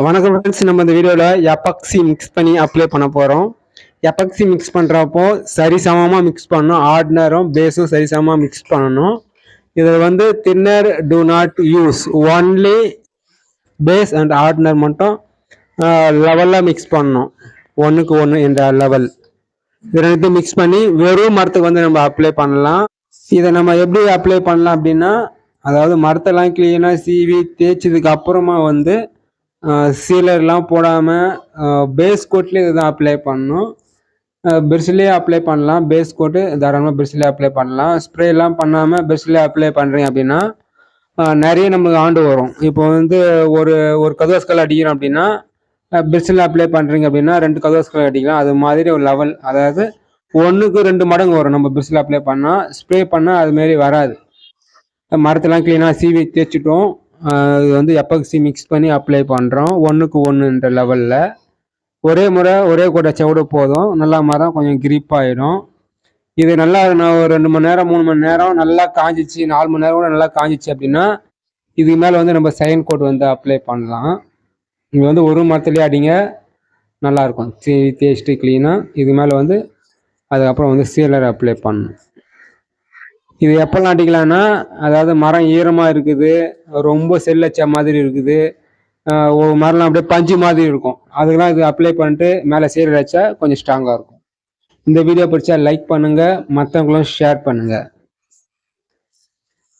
வணக்கம் ஃப்ரெண்ட்ஸ், நம்ம இந்த வீடியோவில் எபாக்சி மிக்ஸ் பண்ணி அப்ளை பண்ண போகிறோம். எபாக்சி மிக்ஸ் பண்ணுறப்போ சரிசமமாக மிக்ஸ் பண்ணணும். ஆர்டினரும் பேஸும் சரிசமமாக மிக்ஸ் பண்ணணும். இதில் வந்து thinner do not use, only base and hardener மட்டும் லெவலில் மிக்ஸ் பண்ணணும். 1:1 என்ற லெவல். இது ரெண்டுத்தையும் மிக்ஸ் பண்ணி வெறும் மரத்துக்கு வந்து நம்ம அப்ளை பண்ணலாம். இதை நம்ம எப்படி அப்ளை பண்ணலாம் அப்படின்னா, அதாவது மரத்தெல்லாம் கிளீனாக சீவி தேய்ச்சதுக்கு அப்புறமா வந்து சீலர்லாம் போடாமல் பேஸ் கோட்லேயே இதுதான் அப்ளை பண்ணணும். பெருசுலேயே அப்ளை பண்ணலாம். பேஸ் கோட்டு தாராளமாக பெருசுலேயே அப்ளை பண்ணலாம். ஸ்ப்ரேலாம் பண்ணாமல் பெருசுலேயே அப்ளை பண்ணுறீங்க அப்படின்னா நிறைய நம்மளுக்கு ஆண்டு வரும். இப்போ வந்து ஒரு கதோஸ்கல் அடிக்கிறோம் அப்படின்னா பெருசில் அப்ளை பண்ணுறீங்க அப்படின்னா 2 கதோஸ்கல் அடிக்கலாம். அது மாதிரி ஒரு லெவல், அதாவது 1க்கு 2 மடங்கு வரும். நம்ம பெருசில் அப்ளை பண்ணால் ஸ்ப்ரே பண்ணால் அதுமாரி வராது. மரத்தெல்லாம் க்ளீனாக சீவி தேய்ச்சிட்டோம். இது வந்து எபாக்சி மிக்ஸ் பண்ணி அப்ளை பண்ணுறோம் 1:1 லெவலில். ஒரே முறை ஒரே கூட செவிட போதும். நல்லா மரம் கொஞ்சம் கிரிப் ஆகிடும். இது நல்லா ஒரு 2 மணி நேரம் 3 மணி நேரம் நல்லா காஞ்சிச்சு, 4 மணி நேரம் கூட நல்லா காஞ்சிச்சு அப்படின்னா இதுக்கு மேலே வந்து நம்ம செகண்ட் கோட் வந்து அப்ளை பண்ணலாம். இங்கே வந்து ஒரு மரத்துலேயே அடிங்க, நல்லாயிருக்கும். தேய்ச்சிட்டு க்ளீனாக இது மேலே வந்து அதுக்கப்புறம் வந்து சீலர் அப்ளை பண்ணணும். இது எப்போல்லாம் அடிக்கலாம்னா, அதாவது மரம் ஈரமாக இருக்குது, ரொம்ப செல்லச்ச மாதிரி இருக்குது, ஒரு மரம்லாம் அப்படியே பஞ்சு மாதிரி இருக்கும், அதுக்கெல்லாம் இது அப்ளை பண்ணிட்டு மேலே சீலர் வச்சா கொஞ்சம் ஸ்ட்ராங்காக இருக்கும். இந்த வீடியோ பிடிச்சா லைக் பண்ணுங்கள், மற்றவங்களும் ஷேர் பண்ணுங்கள்.